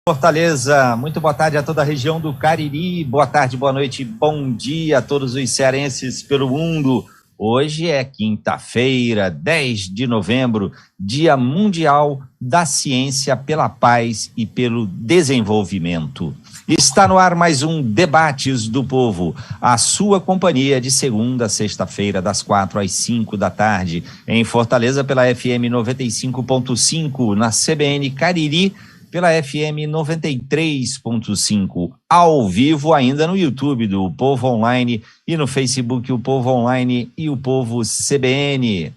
Fortaleza, muito boa tarde a toda a região do Cariri, boa tarde, boa noite, bom dia a todos os cearenses pelo mundo. Hoje é quinta-feira, 10 de novembro, Dia Mundial da Ciência pela Paz e pelo Desenvolvimento. Está no ar mais um Debates do Povo, a sua companhia de segunda a sexta-feira, das 4 às 5 da tarde, em Fortaleza pela FM 95.5, na CBN Cariri, pela FM 93.5, ao vivo ainda no YouTube do Povo Online e no Facebook o Povo Online e o Povo CBN.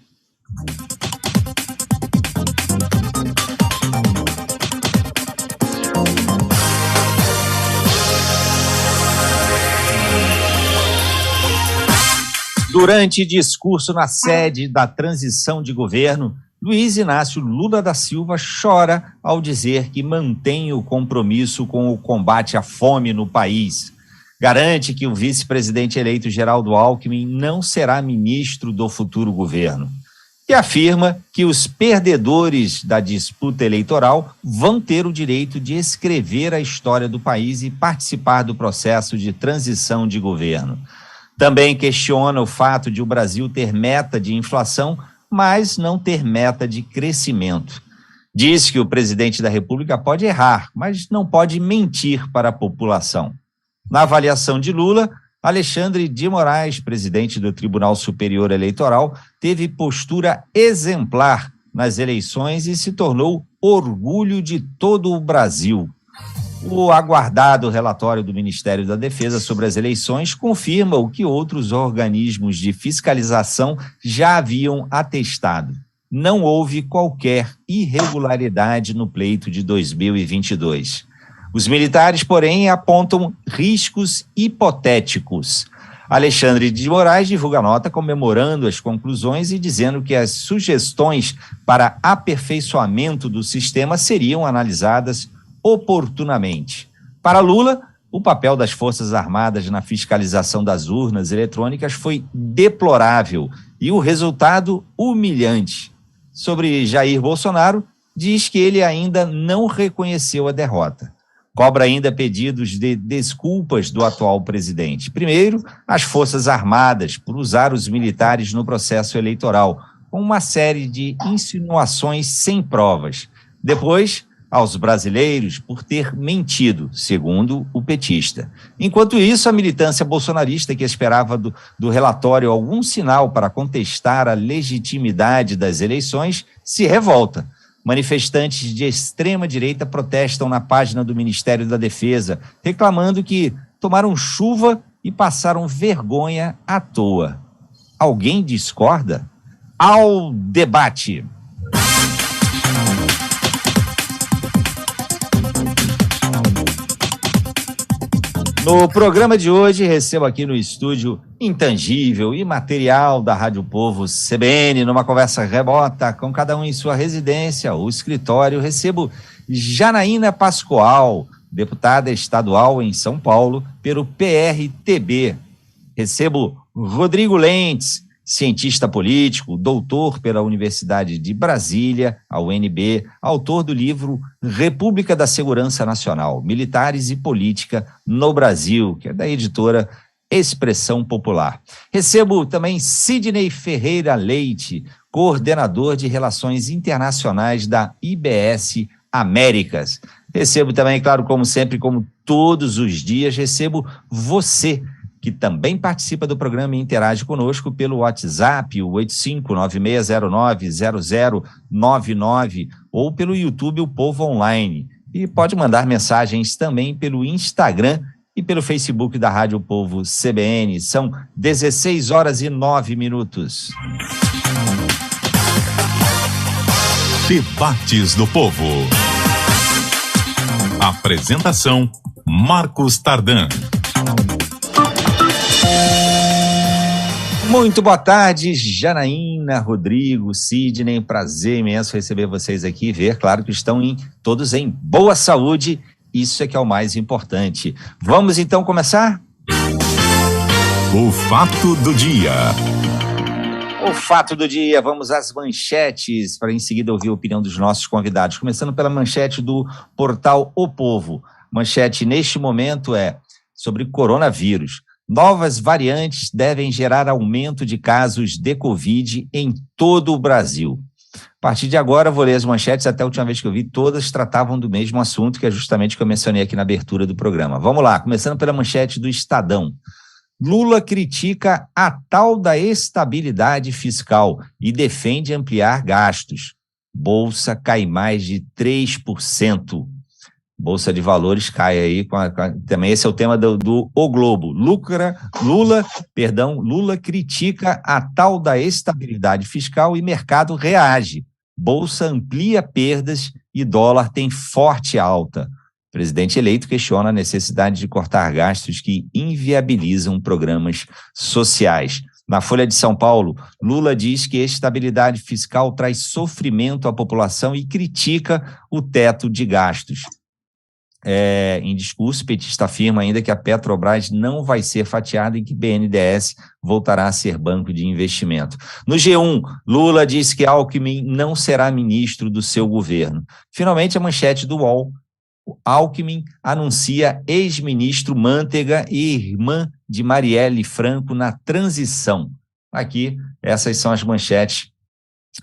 Durante discurso na sede da transição de governo, Luiz Inácio Lula da Silva chora ao dizer que mantém o compromisso com o combate à fome no país. Garante que o vice-presidente eleito Geraldo Alckmin não será ministro do futuro governo. E afirma que os perdedores da disputa eleitoral vão ter o direito de escrever a história do país e participar do processo de transição de governo. Também questiona o fato de o Brasil ter meta de inflação, mas não ter meta de crescimento. Diz que o presidente da República pode errar, mas não pode mentir para a população. Na avaliação de Lula, Alexandre de Moraes, presidente do Tribunal Superior Eleitoral, teve postura exemplar nas eleições e se tornou orgulho de todo o Brasil. O aguardado relatório do Ministério da Defesa sobre as eleições confirma o que outros organismos de fiscalização já haviam atestado. Não houve qualquer irregularidade no pleito de 2022. Os militares, porém, apontam riscos hipotéticos. Alexandre de Moraes divulga nota comemorando as conclusões e dizendo que as sugestões para aperfeiçoamento do sistema seriam analisadas oportunamente. Para Lula, o papel das Forças Armadas na fiscalização das urnas eletrônicas foi deplorável e o resultado humilhante. Sobre Jair Bolsonaro, diz que ele ainda não reconheceu a derrota. Cobra ainda pedidos de desculpas do atual presidente. Primeiro, as Forças Armadas por usar os militares no processo eleitoral, com uma série de insinuações sem provas. Depois, aos brasileiros por ter mentido, segundo o petista. Enquanto isso, a militância bolsonarista, que esperava do relatório algum sinal para contestar a legitimidade das eleições, se revolta. Manifestantes de extrema-direita protestam na página do Ministério da Defesa, reclamando que tomaram chuva e passaram vergonha à toa. Alguém discorda? Ao debate! No programa de hoje, recebo aqui no estúdio intangível e material da Rádio Povo CBN, numa conversa remota com cada um em sua residência ou escritório, recebo Janaína Pascoal, deputada estadual em São Paulo, pelo PRTB. Recebo Rodrigo Lentz, cientista político, doutor pela Universidade de Brasília, a UNB, autor do livro República da Segurança Nacional, Militares e Política no Brasil, que é da editora Expressão Popular. Recebo também Sidney Ferreira Leite, coordenador de Relações Internacionais da IBS Américas. Recebo também, claro, como sempre, como todos os dias, recebo você, que também participa do programa e interage conosco pelo WhatsApp, o 8596090099, ou pelo YouTube, o Povo Online. E pode mandar mensagens também pelo Instagram e pelo Facebook da Rádio Povo CBN. São 16h09. Debates do Povo. Apresentação: Marcos Tardan. Muito boa tarde, Janaína, Rodrigo, Sidney, prazer imenso receber vocês aqui e ver, claro, que estão todos em boa saúde, isso é que é o mais importante. Vamos então começar? O fato do dia. O fato do dia, vamos às manchetes, para em seguida ouvir a opinião dos nossos convidados. Começando pela manchete do portal O Povo. Manchete neste momento é sobre coronavírus. Novas variantes devem gerar aumento de casos de Covid em todo o Brasil. A partir de agora, vou ler as manchetes, até a última vez que eu vi, todas tratavam do mesmo assunto, que é justamente o que eu mencionei aqui na abertura do programa. Vamos lá, começando pela manchete do Estadão. Lula critica a tal da estabilidade fiscal e defende ampliar gastos. Bolsa cai mais de 3%. Bolsa de valores cai aí, também esse é o tema do O Globo. Lula critica a tal da estabilidade fiscal e mercado reage. Bolsa amplia perdas e dólar tem forte alta. O presidente eleito questiona a necessidade de cortar gastos que inviabilizam programas sociais. Na Folha de São Paulo, Lula diz que a estabilidade fiscal traz sofrimento à população e critica o teto de gastos. Em discurso, o petista afirma ainda que a Petrobras não vai ser fatiada e que BNDES voltará a ser banco de investimento. No G1, Lula diz que Alckmin não será ministro do seu governo. Finalmente, a manchete do UOL. Alckmin anuncia ex-ministro Manteiga e irmã de Marielle Franco na transição. Aqui, essas são as manchetes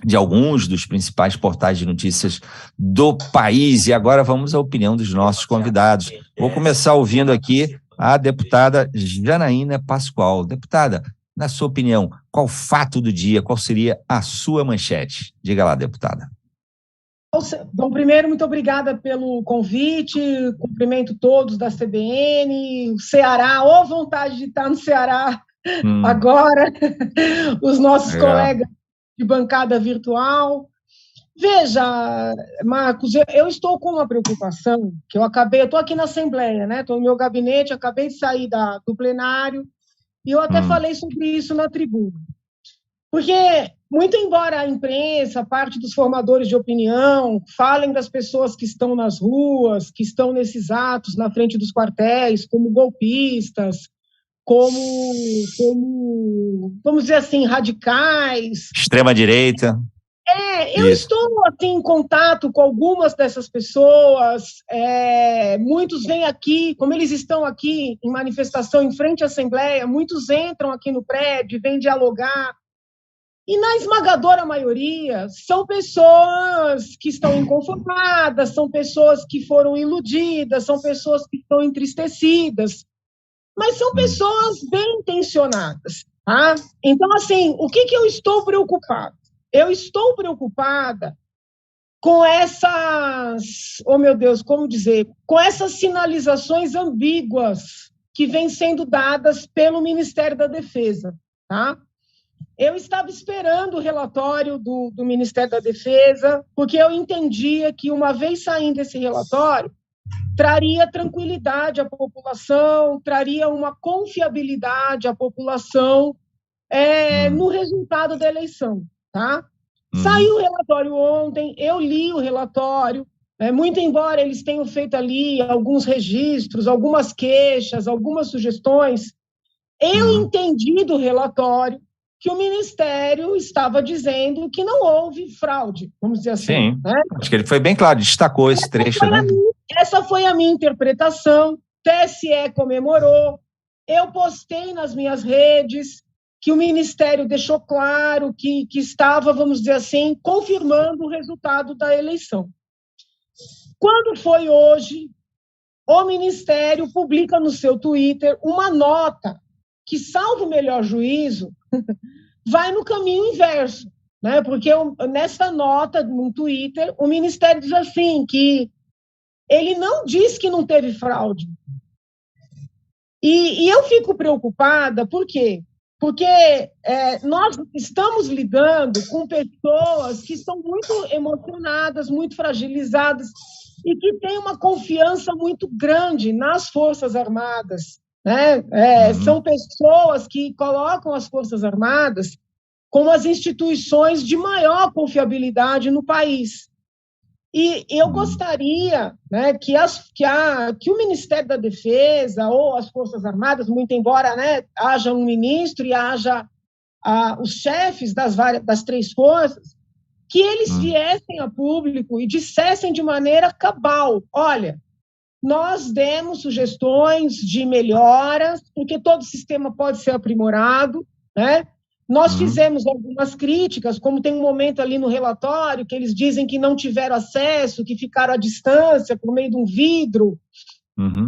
de alguns dos principais portais de notícias do país. E agora vamos à opinião dos nossos convidados. Vou começar ouvindo aqui a deputada Janaína Pascoal. Deputada, na sua opinião, qual fato do dia, qual seria a sua manchete? Diga lá, deputada. Bom, primeiro, muito obrigada pelo convite, cumprimento todos da CBN, o Ceará, ou vontade de estar no Ceará agora, os nossos colegas de bancada virtual. Veja, Marcos, eu estou com uma preocupação, que eu estou aqui na Assembleia, né? Estou no meu gabinete, acabei de sair do plenário, e eu até falei sobre isso na tribuna. Porque, muito embora a imprensa, parte dos formadores de opinião, falem das pessoas que estão nas ruas, que estão nesses atos na frente dos quartéis, como golpistas, como vamos dizer assim, radicais. Extrema-direita. Eu estou assim, em contato com algumas dessas pessoas, muitos vêm aqui, como eles estão aqui em manifestação em frente à Assembleia, muitos entram aqui no prédio, vêm dialogar. E na esmagadora maioria são pessoas que estão inconformadas, são pessoas que foram iludidas, são pessoas que estão entristecidas, mas são pessoas bem intencionadas, tá? Então, assim, o que eu estou preocupada? Eu estou preocupada com essas, oh meu Deus, como dizer, com essas sinalizações ambíguas que vêm sendo dadas pelo Ministério da Defesa, tá? Eu estava esperando o relatório do Ministério da Defesa, porque eu entendia que, uma vez saindo esse relatório, traria tranquilidade à população, traria uma confiabilidade à população no resultado da eleição. Tá? Saiu o relatório ontem, eu li o relatório, muito embora eles tenham feito ali alguns registros, algumas queixas, algumas sugestões, eu entendi do relatório que o Ministério estava dizendo que não houve fraude, vamos dizer assim. Sim, né? Acho que ele foi bem claro, destacou esse trecho, né? Essa foi a minha interpretação, TSE comemorou, eu postei nas minhas redes que o Ministério deixou claro que estava, vamos dizer assim, confirmando o resultado da eleição. Quando foi hoje, o Ministério publica no seu Twitter uma nota que, salvo o melhor juízo, vai no caminho inverso, né? Porque nessa nota, no Twitter, o Ministério diz assim, que ele não diz que não teve fraude. E eu fico preocupada, por quê? Porque nós estamos lidando com pessoas que estão muito emocionadas, muito fragilizadas, e que têm uma confiança muito grande nas Forças Armadas, né? São pessoas que colocam as Forças Armadas como as instituições de maior confiabilidade no país. E eu gostaria, né, que o Ministério da Defesa ou as Forças Armadas, muito embora, né, haja um ministro e haja os chefes das três forças, que eles viessem a público e dissessem de maneira cabal: olha, nós demos sugestões de melhoras, porque todo sistema pode ser aprimorado, né? Nós fizemos algumas críticas, como tem um momento ali no relatório que eles dizem que não tiveram acesso, que ficaram à distância, por meio de um vidro.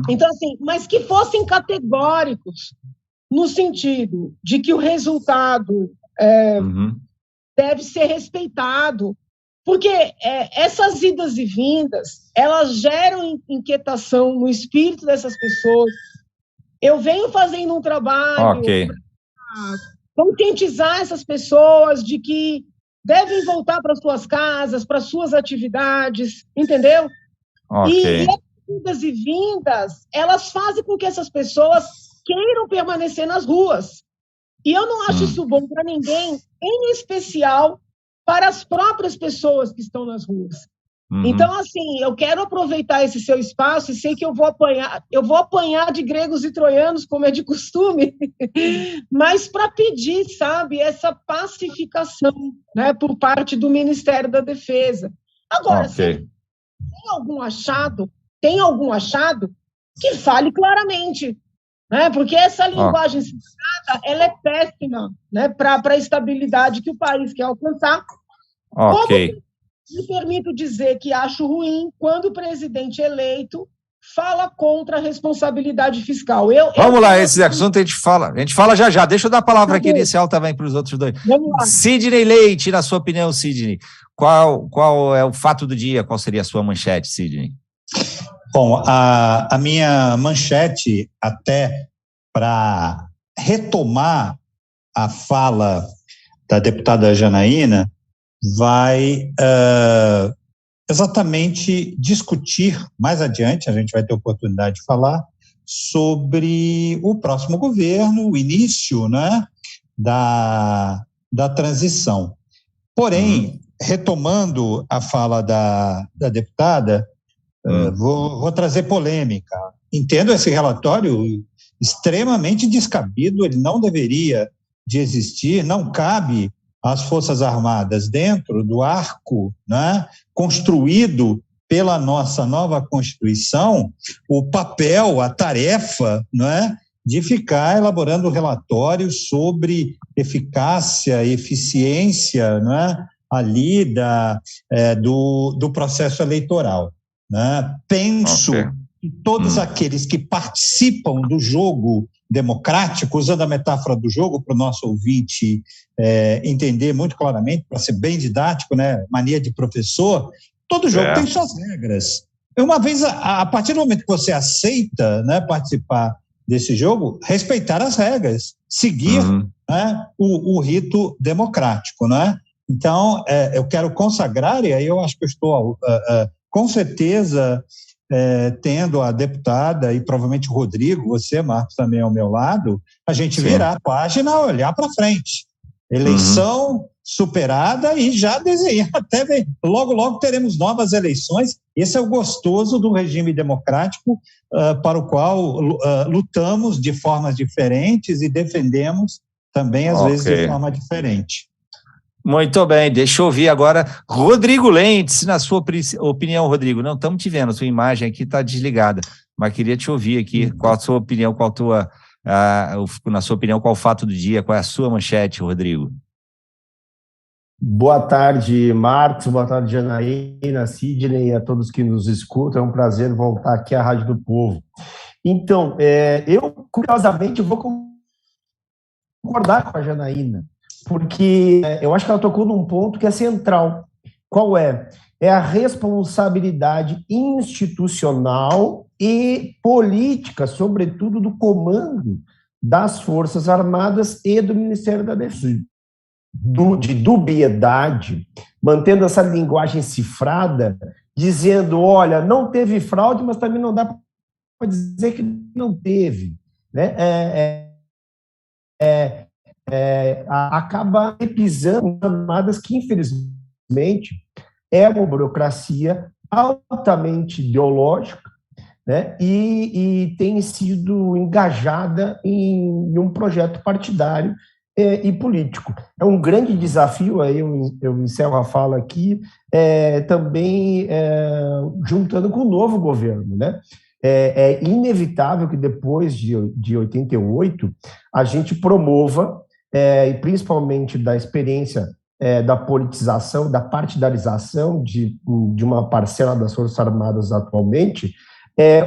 Então, assim, mas que fossem categóricos, no sentido de que o resultado deve ser respeitado, porque essas idas e vindas, elas geram inquietação no espírito dessas pessoas. Eu venho fazendo um trabalho para conscientizar essas pessoas de que devem voltar para suas casas, para suas atividades, entendeu? E essas idas e vindas, elas fazem com que essas pessoas queiram permanecer nas ruas. E eu não acho isso bom para ninguém, em especial para as próprias pessoas que estão nas ruas. Então, assim, eu quero aproveitar esse seu espaço e sei que eu vou apanhar de gregos e troianos, como é de costume, mas para pedir, sabe, essa pacificação, né, por parte do Ministério da Defesa. Agora, se tem algum achado que fale claramente, né, porque essa linguagem censurada, ela é péssima, né, para a estabilidade que o país quer alcançar. Me permito dizer que acho ruim quando o presidente eleito fala contra a responsabilidade fiscal. Vamos lá, esse assunto a gente fala já já. Deixa eu dar a palavra aqui inicial também para os outros dois. Sidney Leite, na sua opinião, Sidney, qual é o fato do dia? Qual seria a sua manchete, Sidney? Bom, a minha manchete, até para retomar a fala da deputada Janaína, vai exatamente discutir mais adiante, a gente vai ter oportunidade de falar, sobre o próximo governo, o início, né, da transição. Porém, retomando a fala da deputada, vou trazer polêmica. Entendo esse relatório extremamente descabido, ele não deveria de existir, não cabe às Forças Armadas dentro do arco, né, construído pela nossa nova Constituição, o papel, a tarefa, né, de ficar elaborando relatórios sobre eficácia, eficiência, né, ali do processo eleitoral. Né? Penso que todos aqueles que participam do jogo democrático, usando a metáfora do jogo para o nosso ouvinte entender muito claramente, para ser bem didático, né? Mania de professor, todo jogo tem suas regras. Uma vez, a partir do momento que você aceita, né, participar desse jogo, respeitar as regras, seguir né, o rito democrático. Né? Então, eu quero consagrar, e aí eu acho que eu estou com certeza tendo a deputada e provavelmente o Rodrigo, você, Marcos, também ao meu lado, a gente virar a página, olhar para frente. Eleição superada e já desenhar, até logo teremos novas eleições. Esse é o gostoso do regime democrático para o qual lutamos de formas diferentes e defendemos também, às vezes, de forma diferente. Muito bem, deixa eu ouvir agora Rodrigo Lentes, na sua opinião, Rodrigo. Não estamos te vendo, a sua imagem aqui está desligada, mas queria te ouvir aqui. Qual a sua opinião, na sua opinião, qual o fato do dia, qual é a sua manchete, Rodrigo? Boa tarde, Marcos, boa tarde, Janaína, Sidney e a todos que nos escutam. É um prazer voltar aqui à Rádio do Povo. Então, eu, curiosamente, vou concordar com a Janaína, porque eu acho que ela tocou num ponto que é central. Qual é? É a responsabilidade institucional e política, sobretudo do comando das Forças Armadas e do Ministério da Defesa. De dubiedade, mantendo essa linguagem cifrada, dizendo, olha, não teve fraude, mas também não dá para dizer que não teve. Né? Acaba repisando armadas que, infelizmente, é uma burocracia altamente ideológica, né? E tem sido engajada em um projeto partidário e político. É um grande desafio, aí eu encerro a fala aqui, também juntando com o novo governo, né? É inevitável que depois de 88 a gente promova, e principalmente da experiência da politização, da partidarização de uma parcela das Forças Armadas atualmente,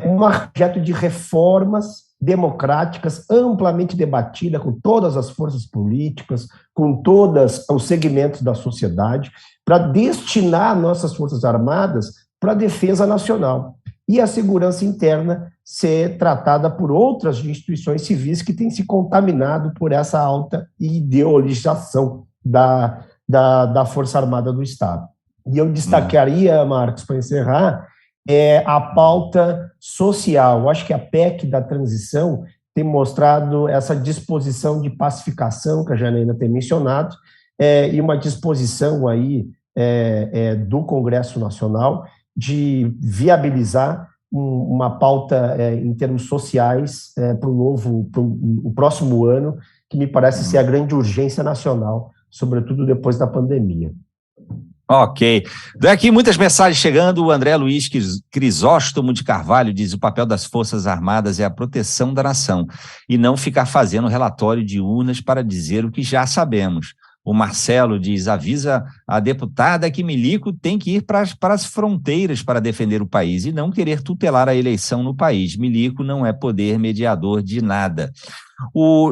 um projeto de reformas democráticas amplamente debatida com todas as forças políticas, com todos os segmentos da sociedade, para destinar nossas Forças Armadas para a defesa nacional e a segurança interna ser tratada por outras instituições civis que têm se contaminado por essa alta ideologização da Força Armada do Estado. E eu destacaria, Marcos, para encerrar, a pauta social. Eu acho que a PEC da transição tem mostrado essa disposição de pacificação que a Janaína tem mencionado, e uma disposição aí do Congresso Nacional de viabilizar uma pauta em termos sociais para o próximo ano, que me parece ser a grande urgência nacional, sobretudo depois da pandemia. Ok. Daqui muitas mensagens chegando. O André Luiz Crisóstomo de Carvalho diz: o papel das Forças Armadas é a proteção da nação e não ficar fazendo relatório de urnas para dizer o que já sabemos. O Marcelo diz: avisa a deputada que Milico tem que ir para as fronteiras para defender o país e não querer tutelar a eleição no país. Milico não é poder mediador de nada.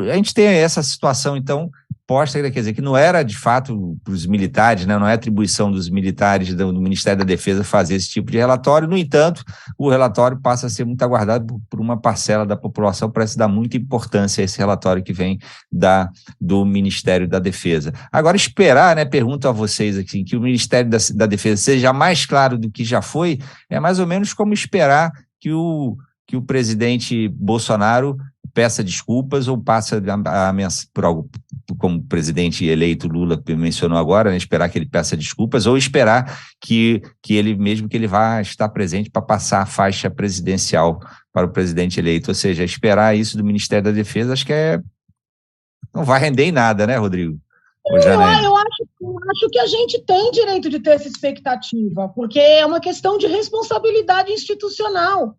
A gente tem essa situação, então, posta, quer dizer, que não era, de fato, para os militares, né, não é atribuição dos militares do Ministério da Defesa fazer esse tipo de relatório. No entanto, o relatório passa a ser muito aguardado por uma parcela da população, parece dar muita importância a esse relatório que vem do Ministério da Defesa. Agora, esperar, né, pergunto a vocês aqui, que o Ministério da Defesa seja mais claro do que já foi, é mais ou menos como esperar que o presidente Bolsonaro peça desculpas ou passa por algo, como o presidente eleito Lula mencionou agora, né, esperar que ele peça desculpas ou esperar que ele vá estar presente para passar a faixa presidencial para o presidente eleito, ou seja, esperar isso do Ministério da Defesa, acho que não vai render em nada, né, Rodrigo? Eu acho que a gente tem direito de ter essa expectativa, porque é uma questão de responsabilidade institucional.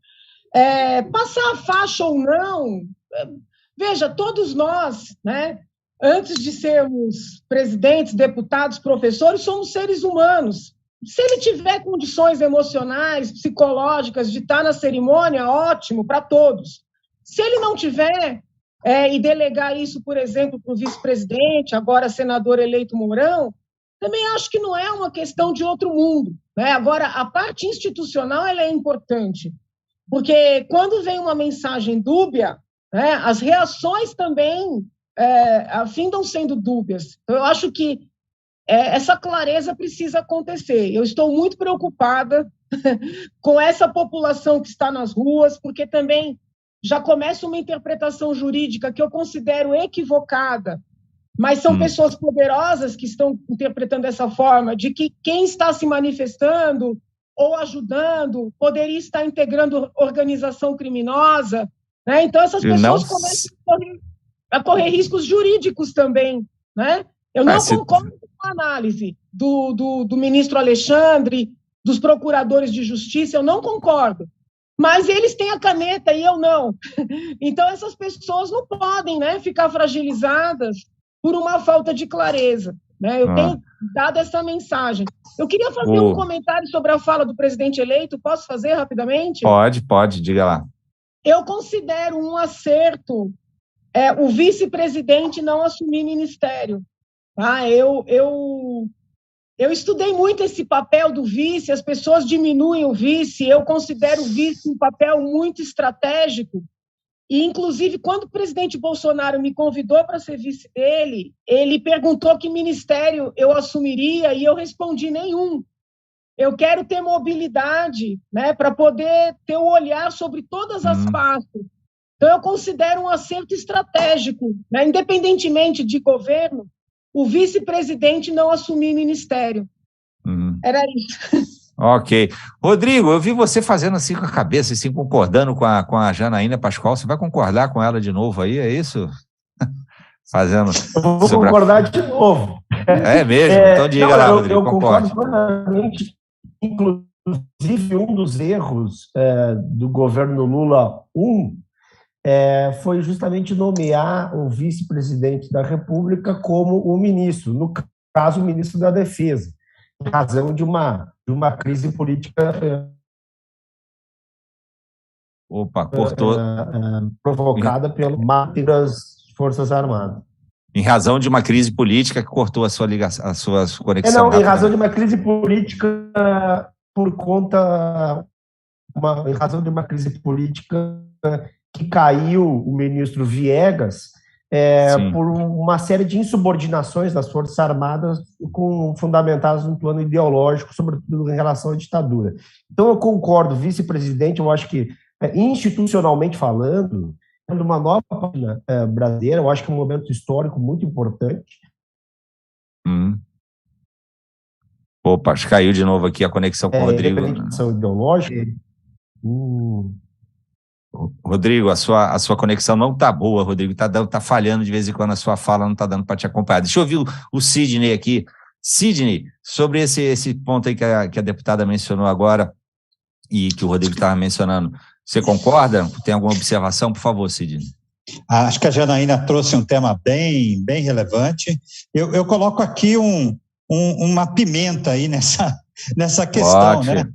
Passar a faixa ou não, veja, todos nós, né, antes de sermos presidentes, deputados, professores, somos seres humanos. Se ele tiver condições emocionais, psicológicas de estar na cerimônia, ótimo, para todos. Se ele não tiver, e delegar isso, por exemplo, para o vice-presidente, agora senador eleito Mourão, também acho que não é uma questão de outro mundo, né? Agora, a parte institucional ela é importante, porque quando vem uma mensagem dúbia, né, as reações também afindam sendo dúbias. Então, eu acho que essa clareza precisa acontecer. Eu estou muito preocupada com essa população que está nas ruas, porque também já começa uma interpretação jurídica que eu considero equivocada, mas são pessoas poderosas que estão interpretando dessa forma, de que quem está se manifestando ou ajudando poderia estar integrando organização criminosa, né? Então essas pessoas começam a correr riscos jurídicos também, né? Eu não concordo com a análise do ministro Alexandre, dos procuradores de justiça, eu não concordo. Mas eles têm a caneta e eu não. Então, essas pessoas não podem, né, ficar fragilizadas por uma falta de clareza, né? Eu tenho dado essa mensagem. Eu queria fazer um comentário sobre a fala do presidente eleito. Posso fazer rapidamente? Pode, diga lá. Eu considero um acerto o vice-presidente não assumir ministério. Tá? Eu estudei muito esse papel do vice, as pessoas diminuem o vice, eu considero o vice um papel muito estratégico, e inclusive quando o presidente Bolsonaro me convidou para ser vice dele, ele perguntou que ministério eu assumiria, e eu respondi nenhum. Eu quero ter mobilidade, né, para poder ter o olhar sobre todas as pastas. Então eu considero um acerto estratégico, né, independentemente de governo, o vice-presidente não assumir ministério. Era isso. Ok. Rodrigo, eu vi você fazendo assim com a cabeça, assim, concordando com a Janaína Pascoal. Você vai concordar com ela de novo aí, é isso? fazendo... Eu vou concordar de novo. É mesmo? Então diga lá, Rodrigo, eu concordo plenamente. Inclusive, um dos erros do governo Lula foi justamente nomear o vice-presidente da República como o ministro, no caso, o ministro da Defesa, em razão de uma crise política cortou. Provocada pelo mate das Forças Armadas. Em razão de uma crise política que cortou a sua conexão. Em razão de uma crise política em razão de uma crise política que caiu o ministro Viegas por uma série de insubordinações das Forças Armadas fundamentadas no plano ideológico, sobretudo em relação à ditadura. Então, eu concordo, vice-presidente, eu acho que, institucionalmente falando, uma nova página brasileira, eu acho que é um momento histórico muito importante. Opa, acho que caiu de novo aqui a conexão com o Rodrigo. Ideológica. Rodrigo, a sua conexão não está boa, Rodrigo, tá falhando de vez em quando, a sua fala não está dando para te acompanhar. Deixa eu ouvir o Sidney aqui. Sidney, sobre esse ponto aí que a deputada mencionou agora e que o Rodrigo estava mencionando, você concorda? Tem alguma observação? Por favor, Sidney. Acho que a Janaína trouxe um tema bem relevante. Eu coloco aqui uma pimenta aí nessa questão, né?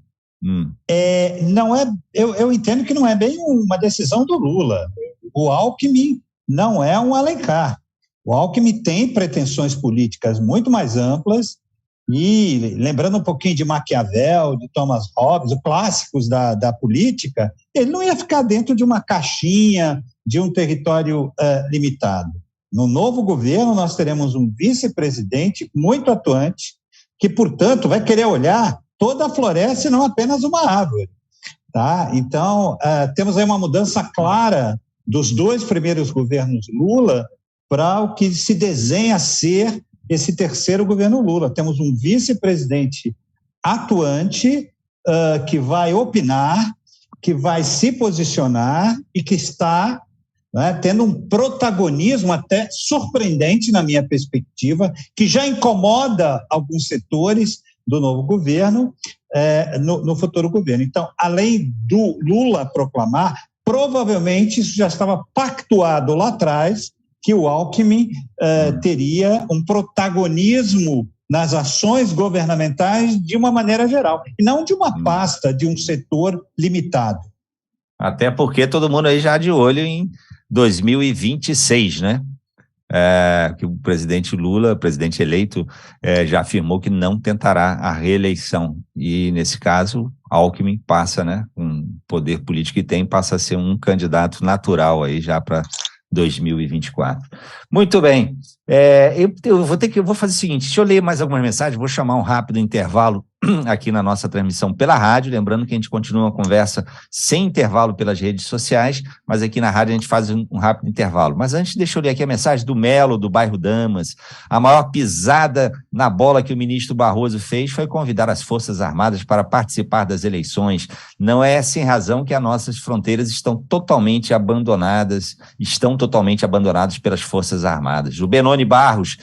Eu entendo que não é bem uma decisão do Lula. O Alckmin não é um Alencar. O Alckmin tem pretensões políticas muito mais amplas e, lembrando um pouquinho de Maquiavel, de Thomas Hobbes, os clássicos da política, ele não ia ficar dentro de uma caixinha, de um território limitado. No novo governo, nós teremos um vice-presidente muito atuante, que, portanto, vai querer olhar toda a floresta e não apenas uma árvore. Tá? Então, temos aí uma mudança clara dos dois primeiros governos Lula para o que se desenha ser esse terceiro governo Lula. Temos um vice-presidente atuante que vai opinar, que vai se posicionar e que está tendo um protagonismo até surpreendente, na minha perspectiva, que já incomoda alguns setores do novo governo no futuro governo. Então, além do Lula proclamar, provavelmente isso já estava pactuado lá atrás, que o Alckmin teria um protagonismo nas ações governamentais de uma maneira geral, e não de uma pasta, de um setor limitado. Até porque todo mundo aí já de olho em 2026, né? Que o presidente Lula, presidente eleito, já afirmou que não tentará a reeleição. E, nesse caso, Alckmin passa, né, com o poder político que tem, passa a ser um candidato natural aí já para 2024. Muito bem. Eu vou fazer o seguinte, deixa eu ler mais algumas mensagens, vou chamar um rápido intervalo aqui na nossa transmissão pela rádio, lembrando que a gente continua a conversa sem intervalo pelas redes sociais, mas aqui na rádio a gente faz um rápido intervalo. Mas antes, deixa eu ler aqui a mensagem do Melo, do bairro Damas. A maior pisada na bola que o ministro Barroso fez foi convidar as Forças Armadas para participar das eleições. Não é sem razão que as nossas fronteiras estão totalmente abandonadas pelas Forças Armadas. O Benoni Barros,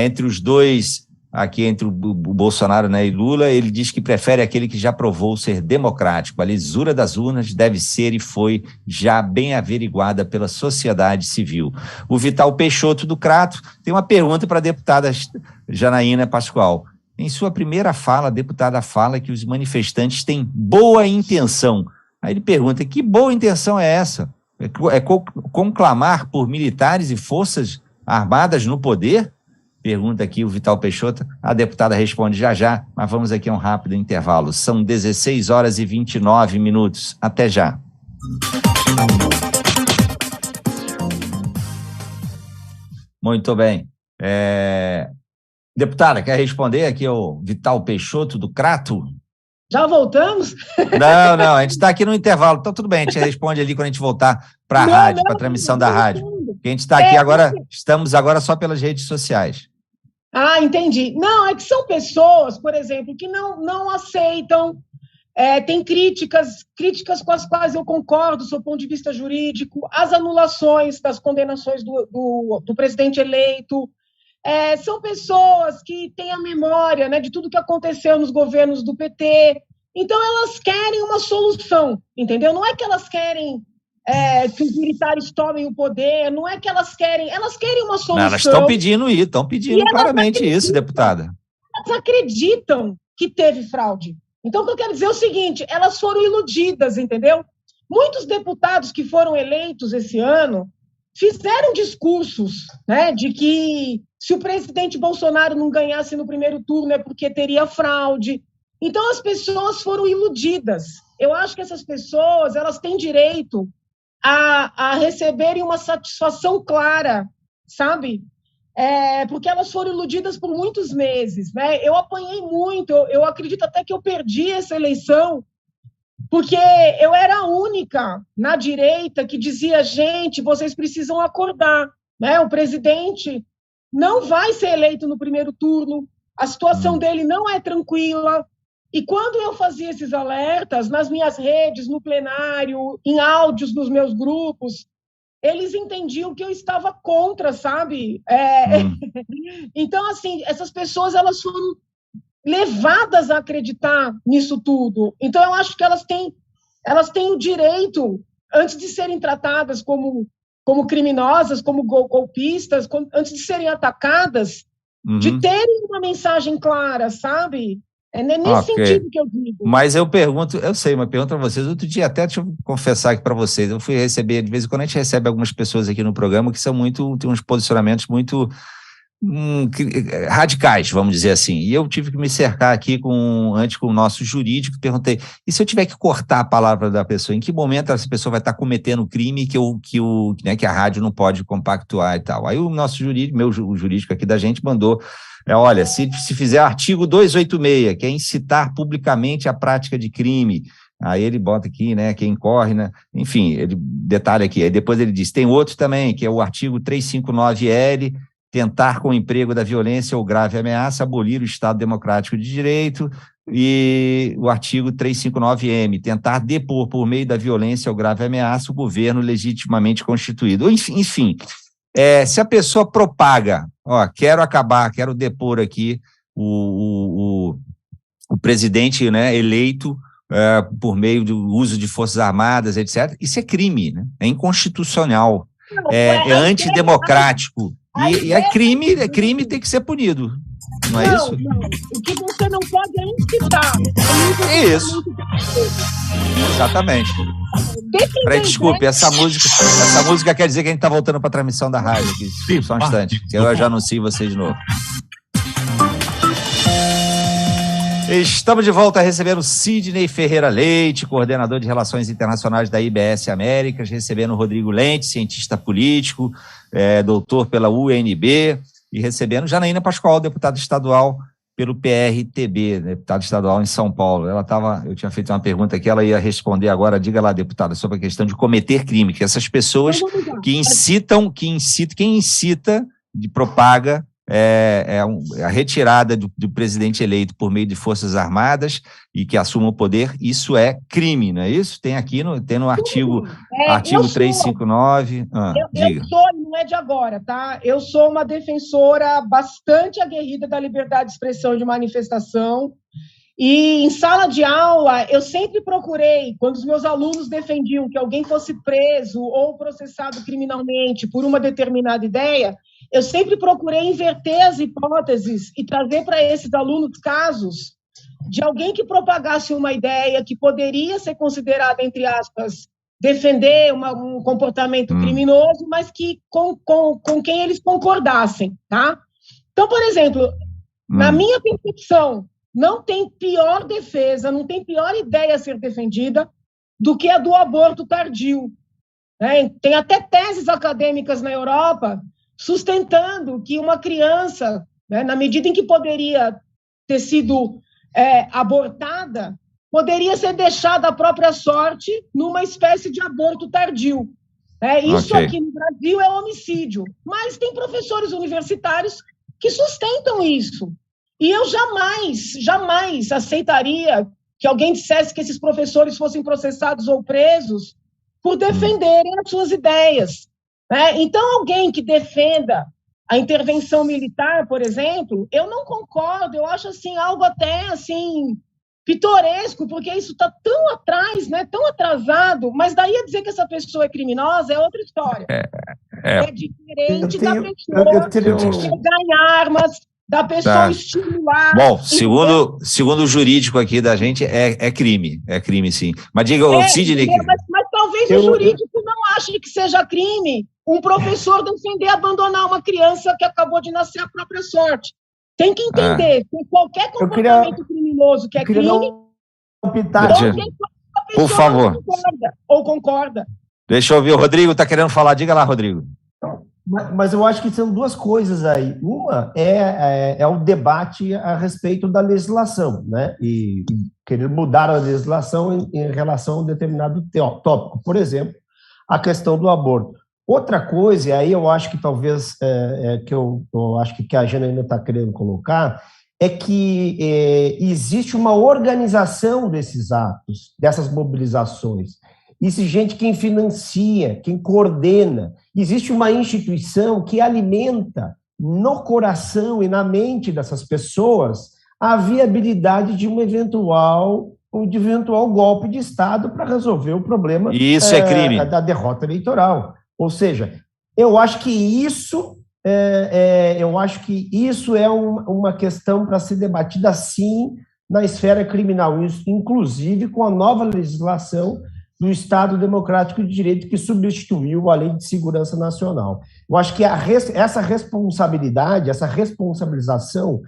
entre os dois, aqui entre o Bolsonaro, né, e Lula, ele diz que prefere aquele que já provou ser democrático. A lisura das urnas deve ser e foi já bem averiguada pela sociedade civil. O Vital Peixoto do Crato tem uma pergunta para a deputada Janaína Pascoal. Em sua primeira fala, a deputada fala que os manifestantes têm boa intenção. Aí ele pergunta, que boa intenção é essa? É conclamar por militares e forças armadas no poder? Pergunta aqui o Vital Peixoto. A deputada responde já, mas vamos aqui a um rápido intervalo. São 16h29. Até já. Muito bem. Deputada, quer responder aqui ao Vital Peixoto do Crato? Já voltamos? Não, a gente está aqui no intervalo, então tudo bem, a gente responde ali quando a gente voltar para a rádio, para a transmissão da rádio. Porque a gente está aqui agora, estamos agora só pelas redes sociais. Ah, entendi. Não, é que são pessoas, por exemplo, que não aceitam Tem críticas com as quais eu concordo, do seu ponto de vista jurídico, as anulações das condenações do presidente eleito. São pessoas que têm a memória, né, de tudo que aconteceu nos governos do PT. Então, elas querem uma solução, entendeu? Não é que elas querem que os militares tomem o poder, não é que elas querem uma solução. Não, elas estão pedindo claramente isso, deputada. Elas acreditam que teve fraude. Então, o que eu quero dizer é o seguinte, elas foram iludidas, entendeu? Muitos deputados que foram eleitos esse ano fizeram discursos, né, de que se o presidente Bolsonaro não ganhasse no primeiro turno é porque teria fraude. Então, as pessoas foram iludidas. Eu acho que essas pessoas, elas têm direito a receberem uma satisfação clara, sabe? Porque elas foram iludidas por muitos meses, né? Eu apanhei muito, eu acredito até que eu perdi essa eleição, porque eu era a única na direita que dizia, gente, vocês precisam acordar, né? O presidente não vai ser eleito no primeiro turno, a situação dele não é tranquila. E quando eu fazia esses alertas nas minhas redes, no plenário, em áudios nos meus grupos, eles entendiam que eu estava contra, sabe? Então, assim, essas pessoas, elas foram levadas a acreditar nisso tudo. Então, eu acho que elas têm o direito, antes de serem tratadas como criminosas, como golpistas, antes de serem atacadas, de terem uma mensagem clara, sabe? É nesse sentido que eu digo. Mas eu pergunto a vocês, outro dia até, deixa eu confessar aqui para vocês, eu fui receber, de vez em quando a gente recebe algumas pessoas aqui no programa que tem uns posicionamentos muito radicais, vamos dizer assim, e eu tive que me cercar aqui antes com o nosso jurídico, perguntei, e se eu tiver que cortar a palavra da pessoa, em que momento essa pessoa vai estar cometendo crime que a rádio não pode compactuar e tal? Aí o nosso jurídico, o jurídico aqui da gente mandou, olha, se fizer artigo 286, que é incitar publicamente a prática de crime, aí ele bota aqui, né, quem incorre, né, enfim, ele detalha aqui, aí depois ele diz, tem outro também, que é o artigo 359L, tentar com o emprego da violência ou grave ameaça abolir o Estado Democrático de Direito, e o artigo 359M, tentar depor por meio da violência ou grave ameaça o governo legitimamente constituído. Enfim, se a pessoa propaga, quero depor aqui o presidente, né, eleito por meio do uso de forças armadas, etc., isso é crime, né? É inconstitucional, é antidemocrático. E é crime tem que ser punido, não é isso? Não, o que você não pode é incitar. Isso. Exatamente. Peraí, desculpe, essa música quer dizer que a gente está voltando para a transmissão da rádio aqui. Só um instante, que eu já anuncio vocês de novo. Estamos de volta recebendo Sidney Ferreira Leite, coordenador de Relações Internacionais da IBS Américas, recebendo Rodrigo Lente, cientista político, doutor pela UNB, e recebendo Janaína Pascoal, deputada estadual pelo PRTB, deputada estadual em São Paulo. Eu tinha feito uma pergunta que ela ia responder agora, diga lá, deputada, sobre a questão de cometer crime, que essas pessoas quem incita, propaga, a retirada do presidente eleito por meio de forças armadas e que assuma o poder, isso é crime, não é isso? Tem aqui no artigo 359. Eu sou, não é de agora, tá? Eu sou uma defensora bastante aguerrida da liberdade de expressão e de manifestação, e em sala de aula eu sempre procurei, quando os meus alunos defendiam que alguém fosse preso ou processado criminalmente por uma determinada ideia, eu sempre procurei inverter as hipóteses e trazer para esses alunos casos de alguém que propagasse uma ideia que poderia ser considerada, entre aspas, defender um comportamento criminoso, mas que com quem eles concordassem, tá? Então, por exemplo, na minha percepção, não tem pior defesa, não tem pior ideia a ser defendida do que a do aborto tardio, né? Tem até teses acadêmicas na Europa sustentando que uma criança, né, na medida em que poderia ter sido abortada, poderia ser deixada à própria sorte numa espécie de aborto tardio. Isso aqui no Brasil é homicídio, mas tem professores universitários que sustentam isso. E eu jamais aceitaria que alguém dissesse que esses professores fossem processados ou presos por defenderem as suas ideias, né? Então, alguém que defenda a intervenção militar, por exemplo, eu não concordo, eu acho assim, algo até assim, pitoresco, porque isso está tão atrás, né, tão atrasado, mas daí a dizer que essa pessoa é criminosa é outra história. É diferente da pessoa ganhar armas, da pessoa estimular. Bom, segundo o jurídico aqui da gente, é crime sim. Mas diga, Sidney... Mas talvez o jurídico não ache que seja crime um professor defender abandonar uma criança que acabou de nascer à própria sorte. Tem que entender que qualquer comportamento criminoso que é crime, por favor. Concorda. Deixa eu ouvir, o Rodrigo está querendo falar. Diga lá, Rodrigo. Mas eu acho que são duas coisas aí. Uma é o debate a respeito da legislação, né? E querer mudar a legislação em relação a um determinado tópico. Por exemplo, a questão do aborto. Outra coisa, e aí eu acho que talvez, que eu acho que a Jana ainda está querendo colocar, é que existe uma organização desses atos, dessas mobilizações. Existe gente quem financia, quem coordena. Existe uma instituição que alimenta no coração e na mente dessas pessoas a viabilidade de um eventual golpe de Estado para resolver o problema isso é crime. Da derrota eleitoral. Ou seja, eu acho que isso é uma questão para ser debatida, sim, na esfera criminal, inclusive com a nova legislação do Estado Democrático de Direito que substituiu a Lei de Segurança Nacional. Eu acho que essa responsabilidade, essa responsabilização,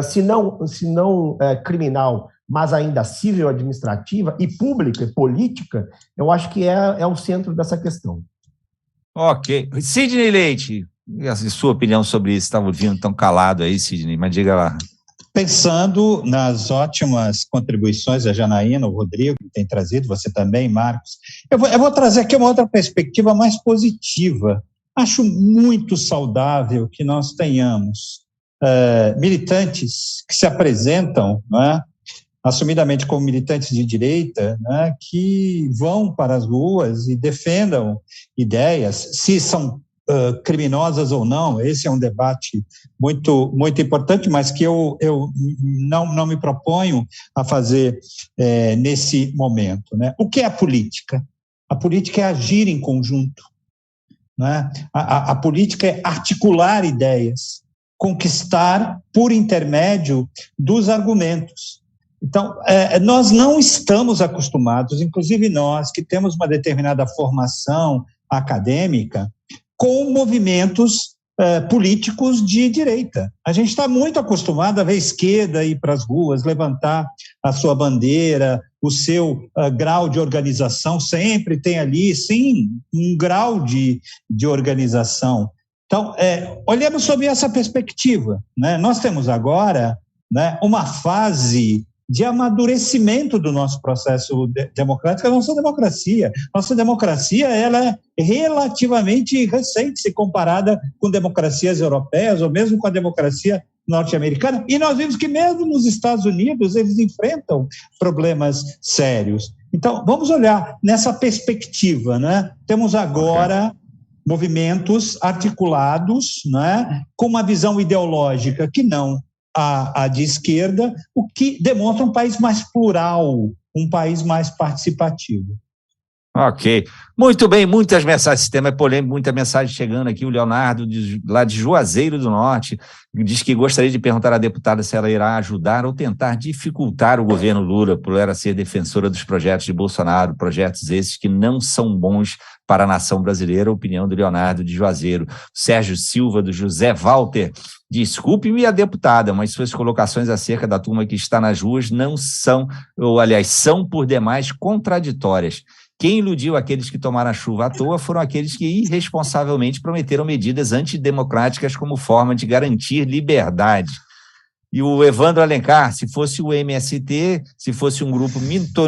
se não criminal, mas ainda civil, administrativa e pública e política, eu acho que é o centro dessa questão. Ok. Sidney Leite, e a sua opinião sobre isso? Estava ouvindo tão calado aí, Sidney, mas diga lá. Pensando nas ótimas contribuições da Janaína, o Rodrigo que tem trazido, você também, Marcos, eu vou trazer aqui uma outra perspectiva mais positiva. Acho muito saudável que nós tenhamos militantes que se apresentam, não é, assumidamente como militantes de direita, né, que vão para as ruas e defendam ideias, se são criminosas ou não. Esse é um debate muito, muito importante, mas que eu não me proponho a fazer nesse momento, né? O que é a política? A política é agir em conjunto, né? A política é articular ideias, conquistar por intermédio dos argumentos. Então, nós não estamos acostumados, inclusive nós que temos uma determinada formação acadêmica, com movimentos políticos de direita. A gente está muito acostumado a ver a esquerda ir para as ruas, levantar a sua bandeira, o seu grau de organização, sempre tem ali, sim, um grau de organização. Então, olhemos sob essa perspectiva, né? Nós temos agora, né, uma fase de amadurecimento do nosso processo democrático, a nossa democracia. Nossa democracia, ela é relativamente recente se comparada com democracias europeias ou mesmo com a democracia norte-americana, e nós vimos que mesmo nos Estados Unidos eles enfrentam problemas sérios. Então, vamos olhar nessa perspectiva, né? Temos agora movimentos articulados, né, com uma visão ideológica que não a de esquerda, o que demonstra um país mais plural, um país mais participativo. Ok. Muito bem, muitas mensagens, esse tema é polêmico, muita mensagem chegando aqui. O Leonardo, lá de Juazeiro do Norte, diz que gostaria de perguntar à deputada se ela irá ajudar ou tentar dificultar o governo Lula por ela ser defensora dos projetos de Bolsonaro, projetos esses que não são bons para a nação brasileira. A opinião do Leonardo de Juazeiro. Sérgio Silva, do José Walter, desculpe-me a deputada, mas suas colocações acerca da turma que está nas ruas não são, ou aliás, são por demais contraditórias. Quem iludiu aqueles que tomaram a chuva à toa foram aqueles que irresponsavelmente prometeram medidas antidemocráticas como forma de garantir liberdade. E o Evandro Alencar, se fosse o MST, se fosse um grupo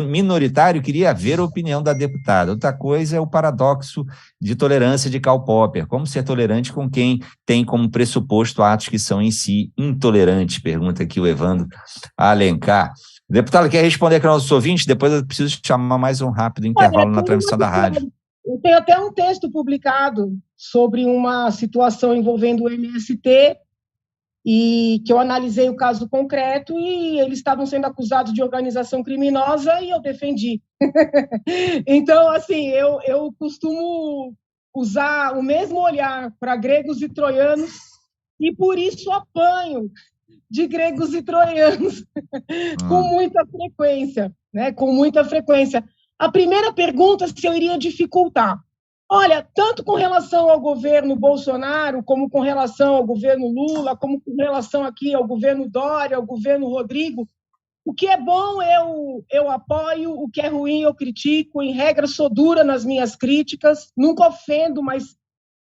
minoritário, queria ver a opinião da deputada. Outra coisa é o paradoxo de tolerância de Karl Popper. Como ser tolerante com quem tem como pressuposto atos que são em si intolerantes? Pergunta aqui o Evandro Alencar. Deputado, quer responder aqui aos nossos ouvintes? Depois eu preciso chamar mais um rápido intervalo na transmissão da rádio. Eu tenho até um texto publicado sobre uma situação envolvendo o MST, e que eu analisei o caso concreto e eles estavam sendo acusados de organização criminosa e eu defendi. Então, assim, eu costumo usar o mesmo olhar para gregos e troianos e por isso apanho de gregos e troianos com muita frequência, né? Com muita frequência. A primeira pergunta, se eu iria dificultar. Olha, tanto com relação ao governo Bolsonaro, como com relação ao governo Lula, como com relação aqui ao governo Dória, ao governo Rodrigo, o que é bom eu apoio, o que é ruim eu critico, em regra sou dura nas minhas críticas, nunca ofendo, mas